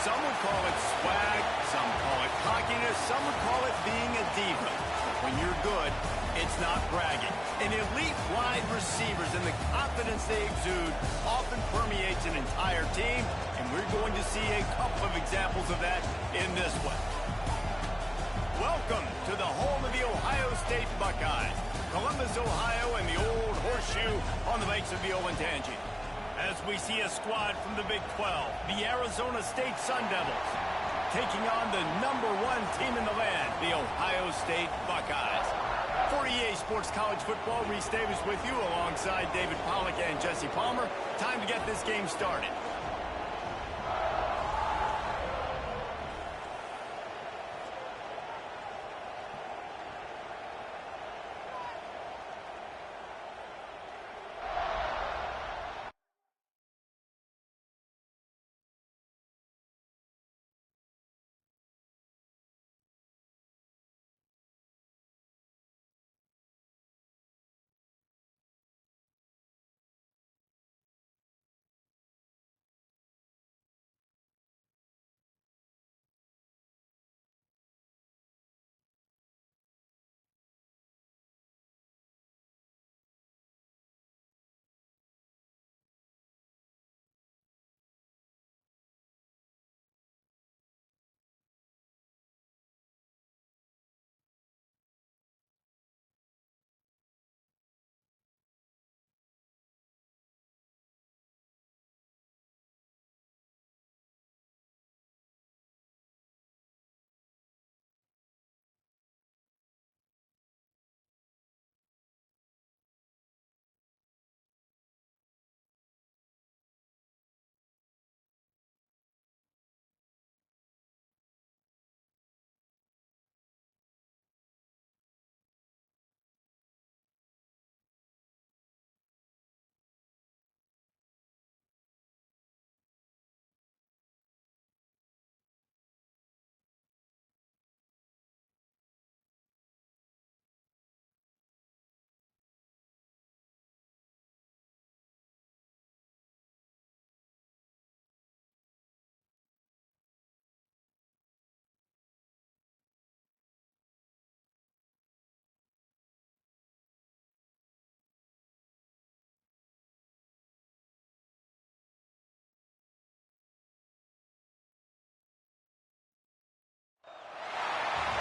Some would call it swag, some call it cockiness, some would call it being a diva. But when you're good, it's not bragging. And elite wide receivers and the confidence they exude often permeates an entire team, and we're going to see a couple of examples of that in this one. Welcome to the home of the Ohio State Buckeyes, Columbus, Ohio, and the old horseshoe on the banks of the Olentangy. As we see a squad from the Big 12, the Arizona State Sun Devils, taking on the #1 team in the land, the Ohio State Buckeyes. For EA Sports College Football, Reese Davis with you alongside David Pollack and Jesse Palmer. Time to get this game started.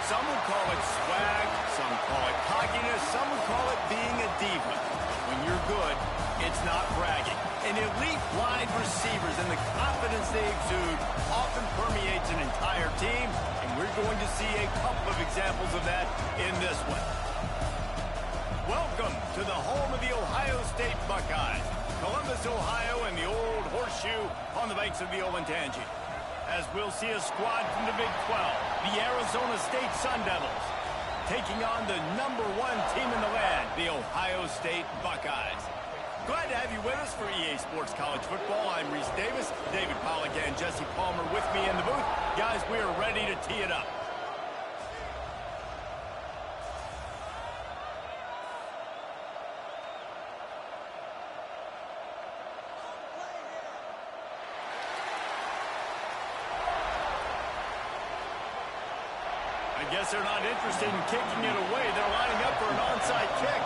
Some would call it swag, some call it cockiness, some would call it being a diva. When you're good, it's not bragging. And elite wide receivers and the confidence they exude often permeates an entire team, and we're going to see a couple of examples of that in this one. Welcome to the home of the Ohio State Buckeyes, Columbus, Ohio, and the old horseshoe on the banks of the Olentangy. As we'll see a squad from the Big 12, the Arizona State Sun Devils, taking on the #1 team in the land, the Ohio State Buckeyes. Glad to have you with us for EA Sports College Football. I'm Reese Davis, David Pollack and Jesse Palmer with me in the booth. Guys, we are ready to tee it up. I guess they're not interested in kicking it away. They're lining up for an onside kick.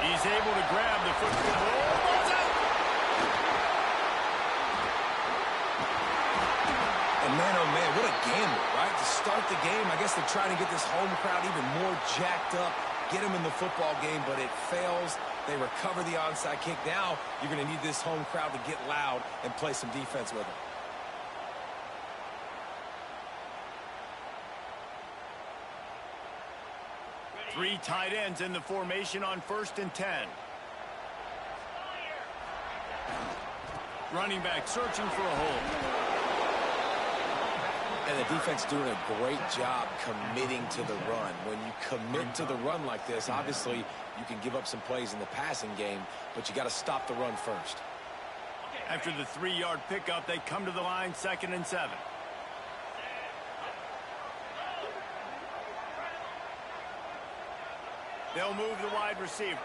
He's able to grab the football. Ball's out! And man, oh man, what a gamble, right? To start the game, I guess they're trying to get this home crowd even more jacked up, get them in the football game, but it fails. They recover the onside kick. Now you're going to need this home crowd to get loud and play some defense with them. Three tight ends in the formation on 1st and 10. Running back searching for a hole. And the defense doing a great job committing to the run. When you commit to the run like this, obviously you can give up some plays in the passing game, but you got to stop the run first. After the 3-yard pickup, they come to the line 2nd and 7. They'll move the wide receiver.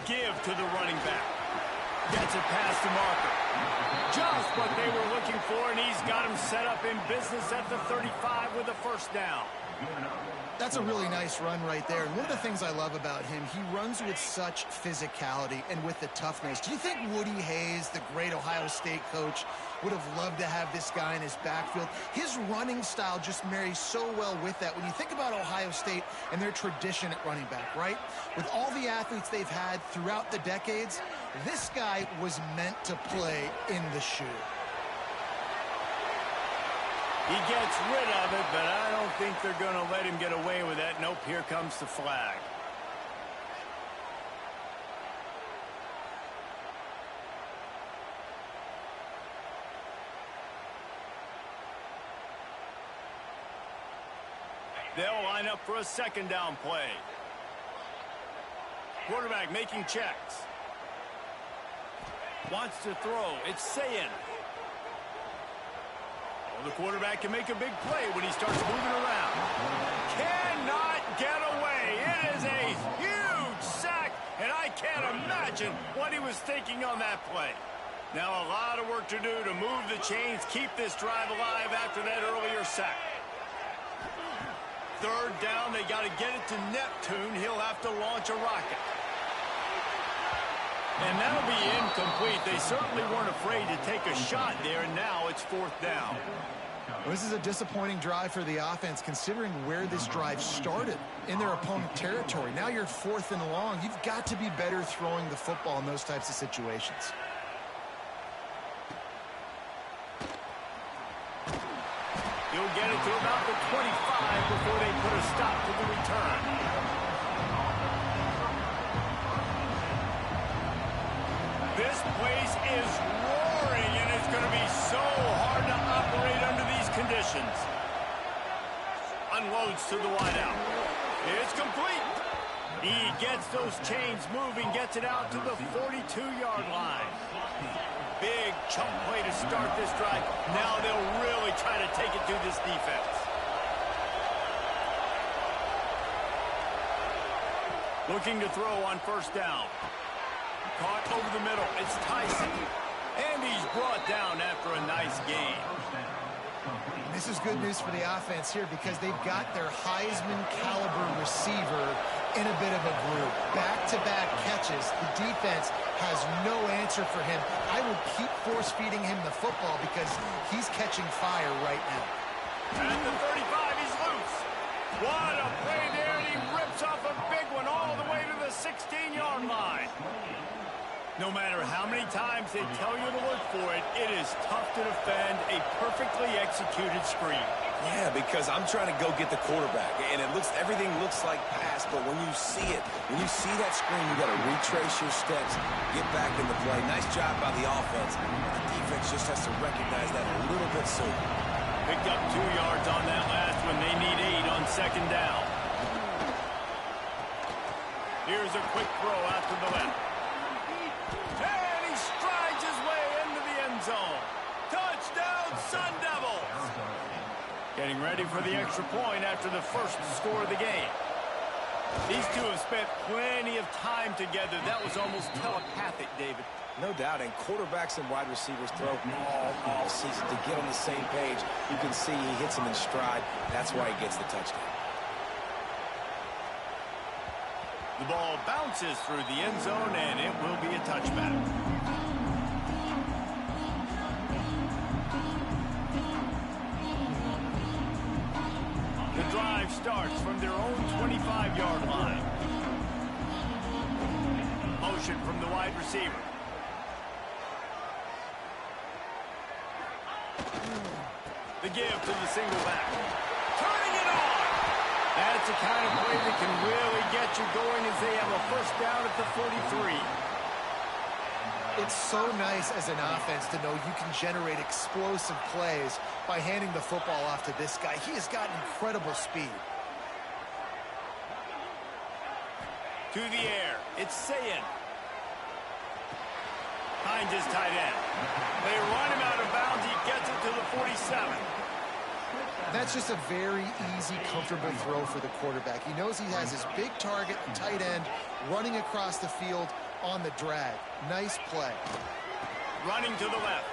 give to the running back. Gets it past the marker. Just what they were looking for, and he's got him set up in business at the 35 with a first down. That's a really nice run right there. And one of the things I love about him, he runs with such physicality and with the toughness. Do you think Woody Hayes, the great Ohio State coach, would have loved to have this guy in his backfield? His running style just marries so well with that. When you think about Ohio State and their tradition at running back, right? With all the athletes they've had throughout the decades, this guy was meant to play in the shoe. He gets rid of it, but I don't think they're going to let him get away with that. Nope, here comes the flag. They'll line up for a second down play. Quarterback making checks. Wants to throw. It's Sayin. The quarterback can make a big play when he starts moving around. Cannot get away. It is a huge sack, and I can't imagine what he was thinking on that play. Now a lot of work to do to move the chains, keep this drive alive after that earlier sack. Third down, they got to get it to Neptune. He'll have to launch a rocket. And that'll be incomplete. They certainly weren't afraid to take a shot there, and now it's fourth down. Well, this is a disappointing drive for the offense, considering where this drive started in their opponent territory. Now you're 4th and long. You've got to be better throwing the football in those types of situations. He'll get it to about the 25 before they put a stop to the return. This place is roaring, and it's going to be so hard to operate under these conditions. Unloads to the wideout. It's complete. He gets those chains moving, gets it out to the 42-yard line. Big chunk play to start this drive. Now they'll really try to take it to this defense. Looking to throw on first down. Caught over the middle. It's Tyson. And he's brought down after a nice gain. This is good news for the offense here because they've got their Heisman caliber receiver in a bit of a groove. Back-to-back catches. The defense has no answer for him. I would keep force-feeding him the football because he's catching fire right now. At the 35, he's loose. What a play there, and he rips off a big one all the way to the 16-yard line. No matter how many times they tell you to look for it, it is tough to defend a perfectly executed screen. Yeah, because I'm trying to go get the quarterback, and everything looks like pass, but when you see it, when you see that screen, you got to retrace your steps, get back in the play. Nice job by the offense. The defense just has to recognize that a little bit sooner. Picked up 2 yards on that last one. They need 8 on second down. Here's a quick throw out to the left. And he strides his way into the end zone. Touchdown, Sun Devils! Getting ready for the extra point after the first score of the game. These two have spent plenty of time together. That was almost telepathic, David. No doubt, and quarterbacks and wide receivers throw all season to get on the same page. You can see he hits them in stride. That's why he gets the touchdown. The ball bounces through the end zone, and it will be a touchback. The drive starts from their own 25-yard line. Motion from the wide receiver. The give to the single back. Turning it on! That's the kind of play that can really get you going as they have a first down at the 43. It's so nice as an offense to know you can generate explosive plays by handing the football off to this guy. He has got incredible speed. To the air, it's Sayin. Finds his tight end. They run him out of bounds. He gets it to the 47. That's just a very easy, comfortable throw for the quarterback. He knows he has his big target, tight end, running across the field on the drag. Nice play. Running to the left.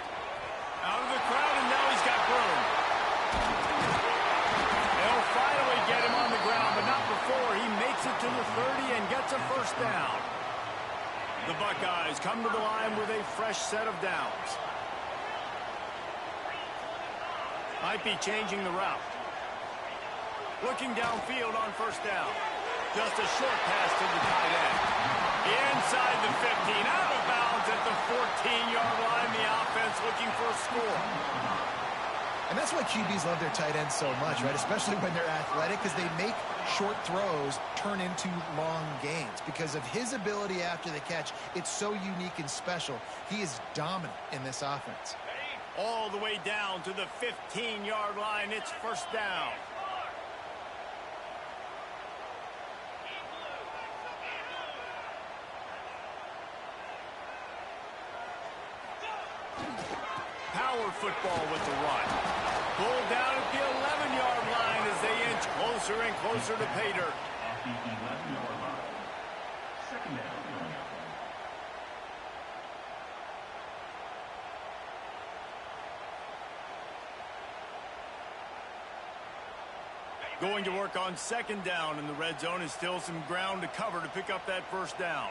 Out of the crowd, and now he's got room. They'll finally get him on the ground, but not before he makes it to the 30 and gets a first down. The Buckeyes come to the line with a fresh set of downs. Might be changing the route. Looking downfield on first down. Just a short pass to the tight end. Inside the 15, out of bounds at the 14-yard line. The offense looking for a score. And that's why QBs love their tight ends so much, right? Especially when they're athletic, because they make short throws turn into long gains. Because of his ability after the catch, it's so unique and special. He is dominant in this offense. All the way down to the 15-yard line. It's first down. Power football with the run. Pulled down at the 11-yard line as they inch closer and closer to pay dirt. Going to work on second down in the red zone, is still some ground to cover to pick up that first down.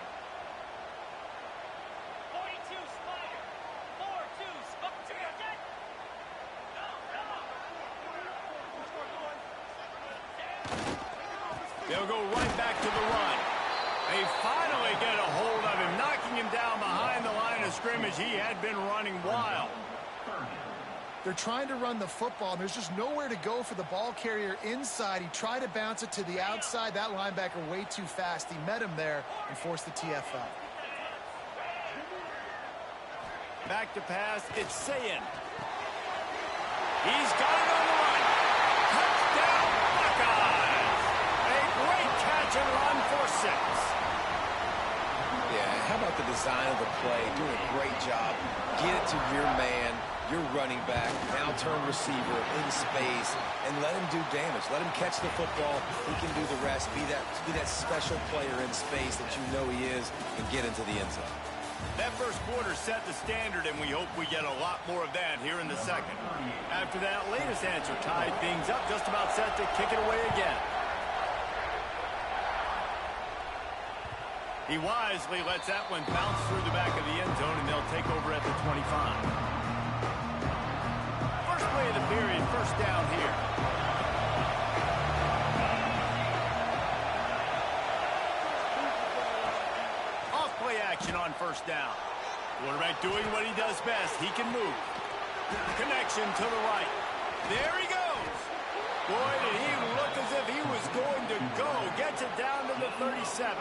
They'll go right back to the run. They finally get a hold of him, knocking him down behind the line of scrimmage. He had been running wild. They're trying to run the football, and there's just nowhere to go for the ball carrier inside. He tried to bounce it to the outside. That linebacker way too fast. He met him there and forced the TFL. Back to pass. It's Sayin. He's got it on the run. Touchdown, Buckeyes. A great catch and run for 6. Yeah, how about the design of the play? Doing a great job. Get it to your man, your running back, now turn receiver in space, and let him do damage. Let him catch the football. He can do the rest. Be that special player in space that you know he is, and get into the end zone. That first quarter set the standard, and we hope we get a lot more of that here in the second. After that latest answer tied things up, just about set to kick it away again. He wisely lets that one bounce through the back of the end zone, and they'll take over at the 25. First play of the period, first down here. Off-play action on first down. Quarterback doing what he does best. He can move. Connection to the right. There he goes. Boy, did he look as if he was going to go. Gets it down to the 37.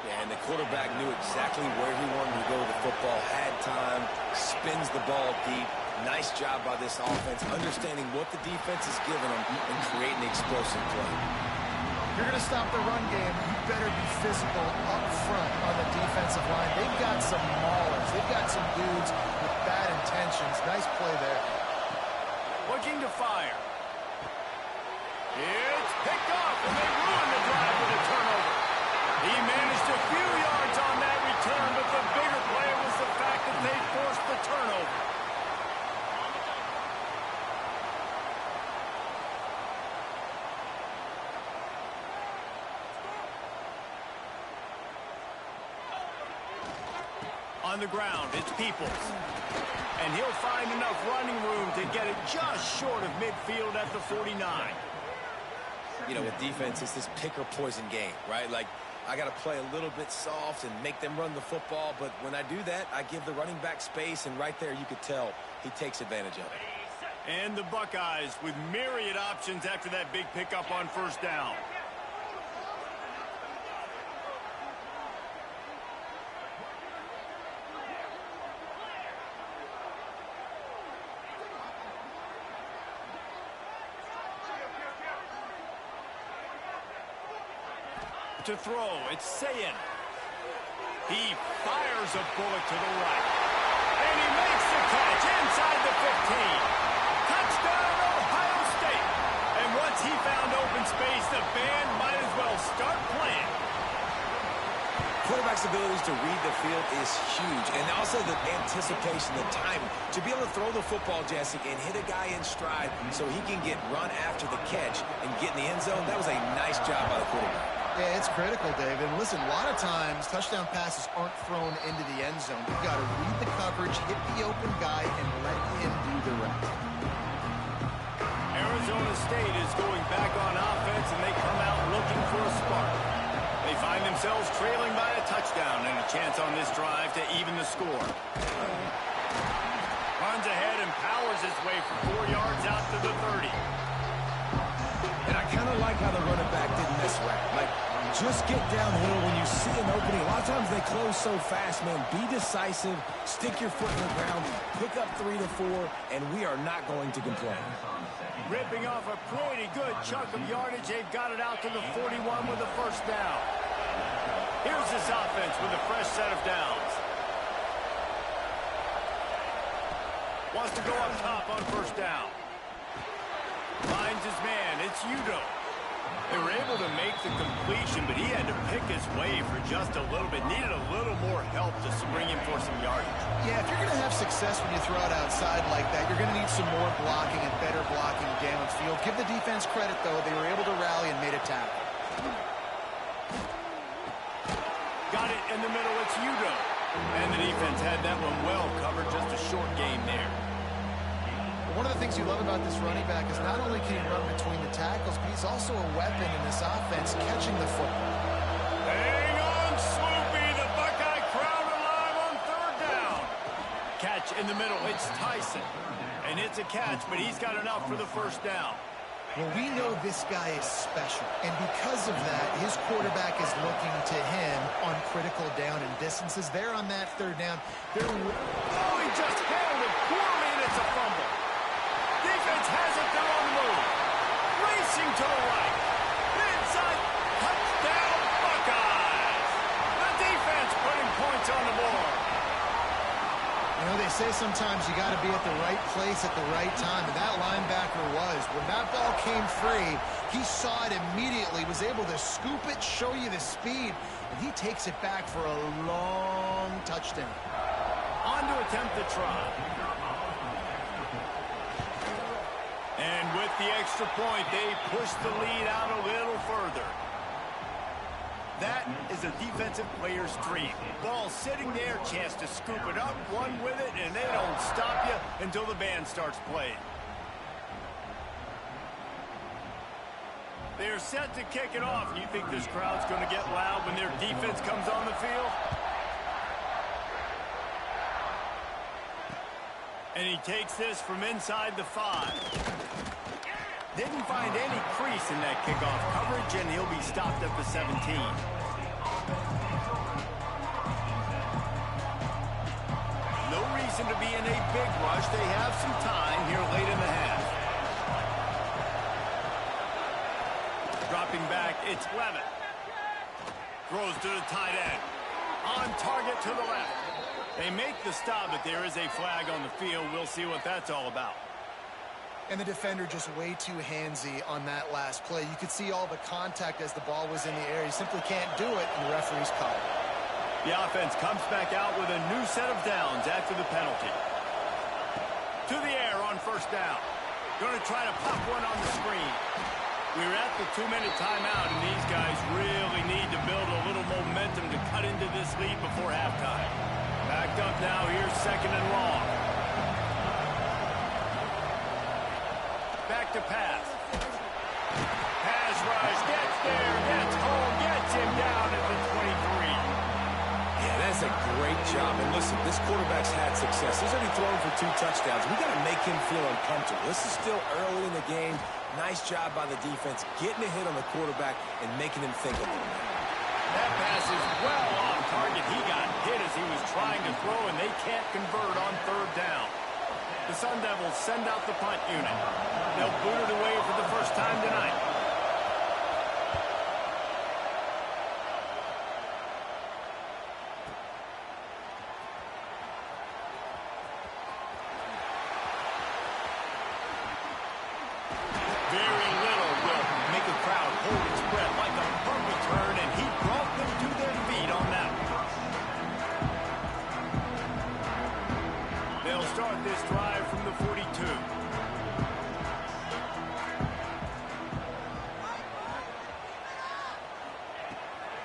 Yeah, and the quarterback knew exactly where he wanted to go with the football. Had time, spins the ball deep. Nice job by this offense, understanding what the defense is giving them and creating explosive play. If you're going to stop the run game, you better be physical up front on the defensive line. They've got some maulers. They've got some dudes with bad intentions. Nice play there. Looking to fire. It's picked off, and they ruin the drive with a turnover. He managed a few yards on that return, but the bigger play was the fact that they forced the turnover. On the ground, it's Peoples. And he'll find enough running room to get it just short of midfield at the 49. You know, with defense, it's this pick or poison game, right? Like, I got to play a little bit soft and make them run the football, but when I do that, I give the running back space, and right there you could tell he takes advantage of it. And the Buckeyes with myriad options after that big pickup on first down. To throw, it's Sayin. He fires a bullet to the right. And he makes the catch inside the 15. Touchdown, Ohio State. And once he found open space, the band might as well start playing. quarterback's abilities to read the field is huge. And also the anticipation, the timing. To be able to throw the football, Jesse, and hit a guy in stride so he can get run after the catch and get in the end zone, that was a nice job by the quarterback. Yeah, it's critical, David. And listen, a lot of times touchdown passes aren't thrown into the end zone. You've got to read the coverage, hit the open guy, and let him do the rest. Arizona State is going back on offense, and they come out looking for a spark. They find themselves trailing by a touchdown and a chance on this drive to even the score. Runs ahead and powers his way for 4 yards out to the 30. And I kind of like how the running back didn't mess around. Like, just get downhill when you see an opening. A lot of times they close so fast, man. Be decisive, stick your foot in the ground, pick up 3 to 4, and we are not going to complain. Ripping off a pretty good chunk of yardage. They've got it out to the 41 with a first down. Here's this offense with a fresh set of downs. Wants to go up top on first down. Finds his man. It's Udo. They were able to make the completion, but he had to pick his way for just a little bit. Needed a little more help to bring him for some yardage. Yeah, if you're going to have success when you throw it outside like that, you're going to need some more blocking and better blocking downfield. Give the defense credit, though. They were able to rally and made a tackle. Got it in the middle. It's Udo. And the defense had that one well covered. Just a short game there. One of the things you love about this running back is not only can he run between the tackles, but he's also a weapon in this offense catching the football. Hang on, Sloopy. The Buckeye crowd alive on third down. Catch in the middle. It's Tyson. And it's a catch, but he's got enough for the first down. Well, we know this guy is special, and because of that, his quarterback is looking to him on critical down and distances. There on that third down. Oh, he just handled it poorly, and it's a fumble. Defense has it. They're on the move. Racing to the right. Inside. Touchdown, Buckeyes. The defense putting points on the board. You know, they say sometimes you got to be at the right place at the right time, and that linebacker was. When that ball came free, he saw it immediately, was able to scoop it, show you the speed, and he takes it back for a long touchdown. On to attempt the try. And with the extra point, they push the lead out a little further. That is a defensive player's dream. Ball sitting there, chance to scoop it up, run with it, and they don't stop you until the band starts playing. They're set to kick it off. You think this crowd's going to get loud when their defense comes on the field? And he takes this from inside the 5. Didn't find any crease in that kickoff coverage, and he'll be stopped at the 17. No reason to be in a big rush. They have some time here late in the half. Dropping back, it's Levitt. Throws to the tight end. On target to the left. They make the stop, but there is a flag on the field. We'll see what that's all about. And the defender just way too handsy on that last play. You could see all the contact as the ball was in the air. He simply can't do it, and the referee's called. The offense comes back out with a new set of downs after the penalty. To the air on first down. Going to try to pop one on the screen. We're at the 2-minute timeout, and these guys really need to build a little momentum to cut into this lead before halftime. Backed up now. Here's second and long. Back to pass. Pass rush. Gets there. Gets home. Gets him down at the 23. Yeah, that's a great job. And listen, this quarterback's had success. He's already thrown for 2 touchdowns. We got to make him feel uncomfortable. This is still early in the game. Nice job by the defense, getting a hit on the quarterback and making him think a little bit. That pass is well on target. He got hit as he was trying to throw, and they can't convert on third down. The Sun Devils send out the punt unit. They'll boot it away for the first time tonight. Very little will make a crowd hold its breath like a punt return, and he brought them to their feet on that one.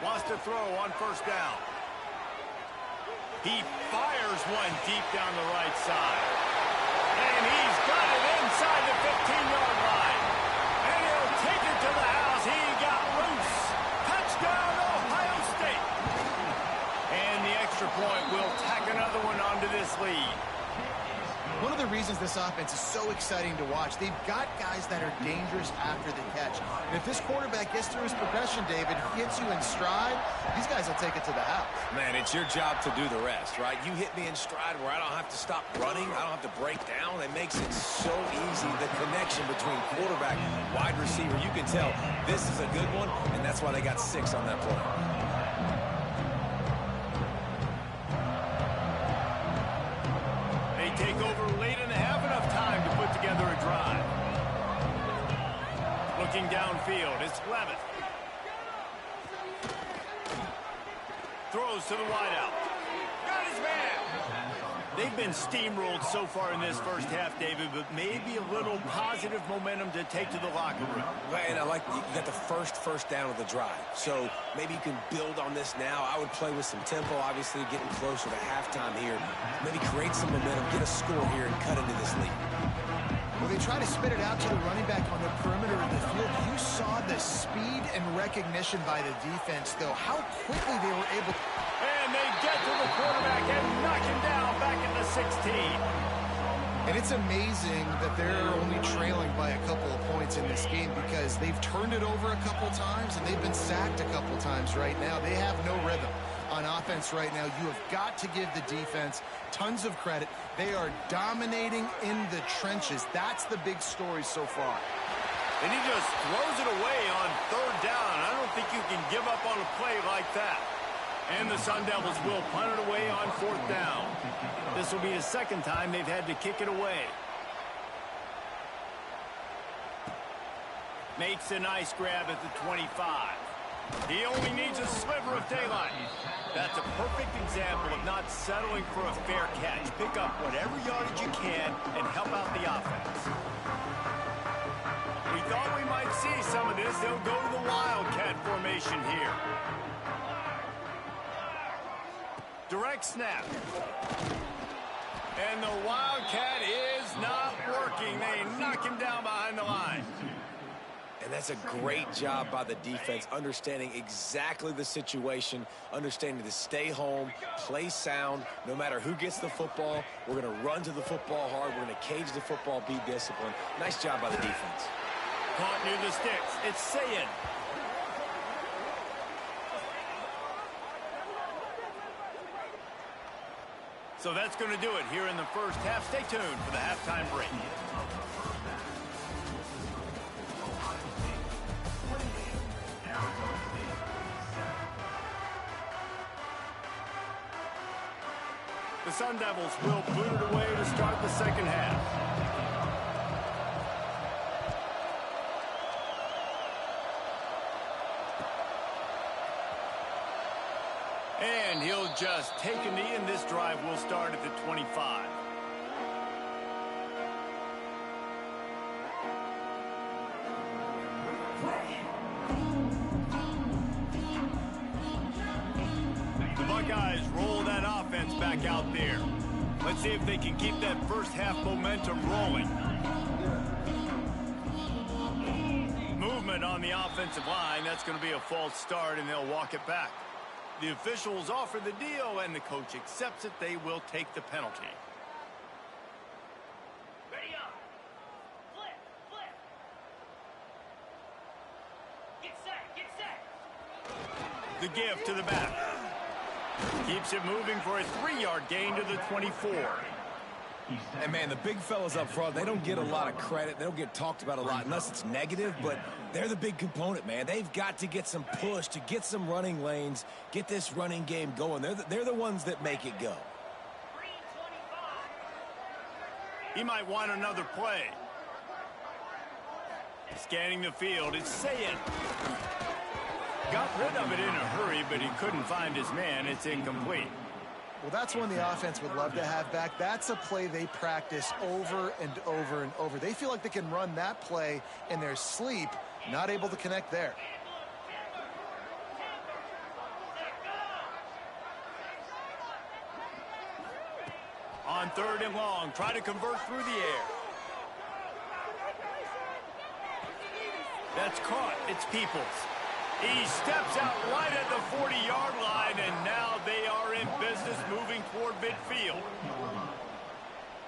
Wants to throw on first down. He fires one deep down the right side. And he's got it inside the 15-yard line. And he'll take it to the house. He got loose. Touchdown, Ohio State. And the extra point will tack another one onto this lead. One of the reasons this offense is so exciting to watch, they've got guys that are dangerous after the catch. And if this quarterback gets through his progression, David, hits you in stride, these guys will take it to the house. Man, it's your job to do the rest, right? You hit me in stride where I don't have to stop running. I don't have to break down. It makes it so easy, the connection between quarterback and wide receiver. You can tell this is a good one, and that's why they got 6 on that play. Take over late and have enough time to put together a drive. Looking downfield, it's Levitt. Throws to the wideout. Got his man. They've been steamrolled so far in this first half, David, but maybe a little positive momentum to take to the locker room. And I like you got the first down of the drive. So maybe you can build on this now. I would play with some tempo, obviously getting closer to halftime here. Maybe create some momentum, get a score here, and cut into this lead. Well, they try to spit it out to the running back on the perimeter of the field. You saw the speed and recognition by the defense, though. How quickly they were able to... And they get to the quarterback and knock him down back at the 16. And it's amazing that they're only trailing by a couple of points in this game because they've turned it over a couple times and they've been sacked a couple times right now. They have no rhythm on offense right now. You have got to give the defense tons of credit. They are dominating in the trenches. That's the big story so far. And he just throws it away on third down. I don't think you can give up on a play like that. And the Sun Devils will punt it away on fourth down. This will be the second time they've had to kick it away. Makes a nice grab at the 25. He only needs a sliver of daylight. That's a perfect example of not settling for a fair catch. Pick up whatever yardage you can and help out the offense. We thought we might see some of this. They'll go to the Wildcat formation here. Direct snap. And the Wildcat is not working. They knock him down behind the line. And that's a great job by the defense, understanding exactly the situation, understanding to stay home, play sound, no matter who gets the football. We're going to run to the football hard. We're going to cage the football, be disciplined. Nice job by the defense. Caught near the sticks. It's Sayin. So that's going to do it here in the first half. Stay tuned for the halftime break. The Sun Devils will boot it away to start the second half. And he'll just take a knee, and this drive will start at the 25. The Buckeyes roll that offense back out there. Let's see if they can keep that first half momentum rolling. Movement on the offensive line. That's going to be a false start, and they'll walk it back. The officials offer the deal, and the coach accepts it. They will take the penalty. Ready up. Flip, flip. Get set. The give to the back. Keeps it moving for a 3-yard gain to the 24. And, man, the big fellas up front, they don't get a lot of credit. They don't get talked about a lot unless it's negative, but they're the big component, man. They've got to get some push, to get some running lanes, get this running game going. They're the ones that make it go. He might want another play. Scanning the field, it's Sayin. Got rid of it in a hurry, but he couldn't find his man. It's incomplete. Well, that's one the offense would love to have back. That's a play they practice over and over and over. They feel like they can run that play in their sleep, not able to connect there. on 3rd and long. Try to convert through the air. That's caught. It's Peoples. He steps out right at the 40-yard line, and now they are in business moving toward midfield.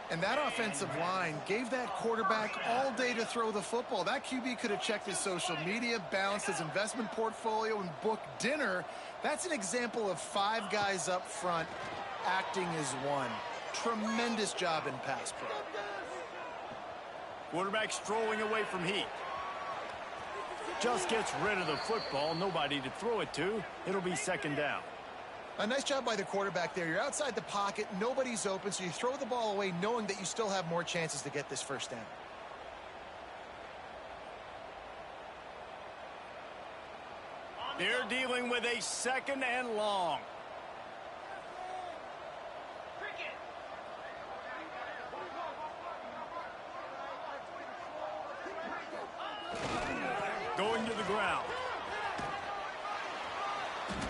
And that offensive line gave that quarterback all day to throw the football. That QB could have checked his social media, balanced his investment portfolio, and booked dinner. That's an example of 5 guys up front acting as one. Tremendous job in pass pro. Quarterback strolling away from heat. Just gets rid of the football. Nobody to throw it to. It'll be 2nd down. A nice job by the quarterback there. You're outside the pocket. Nobody's open, so you throw the ball away knowing that you still have more chances to get this 1st down. They're dealing with a 2nd and long. Going to the ground.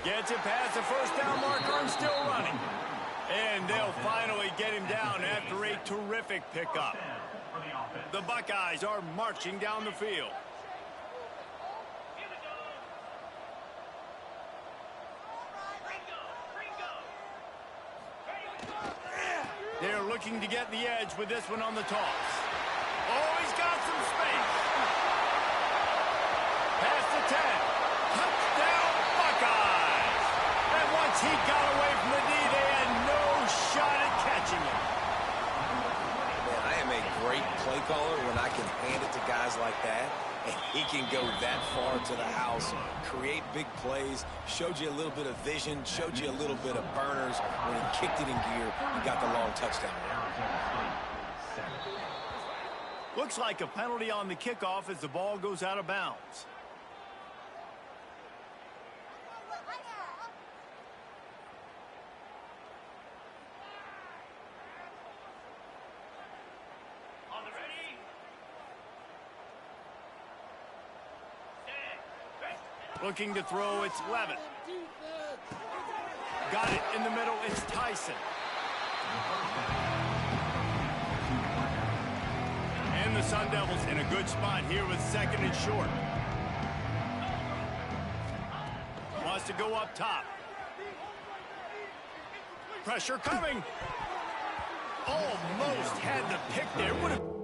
Gets it past the 1st down marker and still running. And they'll finally get him down after a terrific pickup. The Buckeyes are marching down the field. They're looking to get the edge with this one on the toss. Oh, he's got some space. Past the 10. Touchdown, Buckeyes. And once he got away from the D, they had no shot at catching him. Man, I am a great play caller when I can hand it to guys like that. And he can go that far to the house, create big plays, showed you a little bit of vision, showed you a little bit of burners. When he kicked it in gear, he got the long touchdown. Looks like a penalty on the kickoff as the ball goes out of bounds. Looking to throw, it's Levitt. Got it in the middle, it's Tyson. And the Sun Devils in a good spot here with 2nd and short. Wants to go up top. Pressure coming. Almost had the pick there. Would have